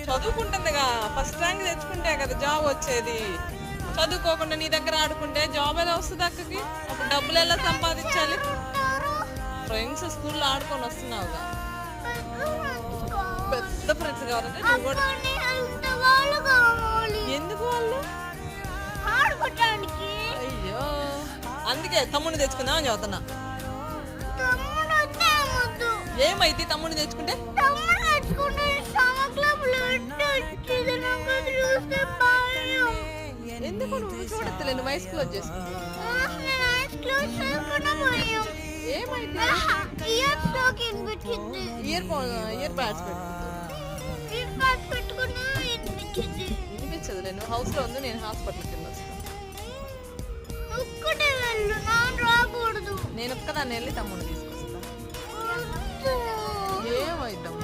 చదువుకుంటుందిగా, first rank తెచ్చుకుంటే కదా job వచ్చేది. చదువుకోకుండా నీ దగ్గర ఆడుకుంటే జాబ్ ఎలా వస్తుంది అక్కకి? అప్పుడు డబ్బులు ఎలా సంపాదించాలి? ఫ్రెండ్స్ స్కూల్లో ఆడుకొని వస్తున్నావుగా, పెద్ద ఫ్రెండ్స్ కావాలంటే నువ్వు కూడా. ఎందుకు వాళ్ళు? అయ్యో, అందుకే తమ్ముడిని తెచ్చుకుందాం అని చదువుతున్నా. ఏమైతే తమ్ముడిని తెచ్చుకుంటే? ఎందుకు నువ్వు చూడట్లే? నువ్వు ఐస్ క్లోజ్ చేసుకుంటా. ఏమైతే? ఇయర్ ప్యాడ్స్ వినిపించదులే. నువ్వు హౌస్ లో ఉంది, నేను హాస్పిటల్ కింద వస్తాను. నేను ఒక్కదాన్ని వెళ్ళి తమ్ముడిని తీసుకొస్తాను. ఏమైద్దాం?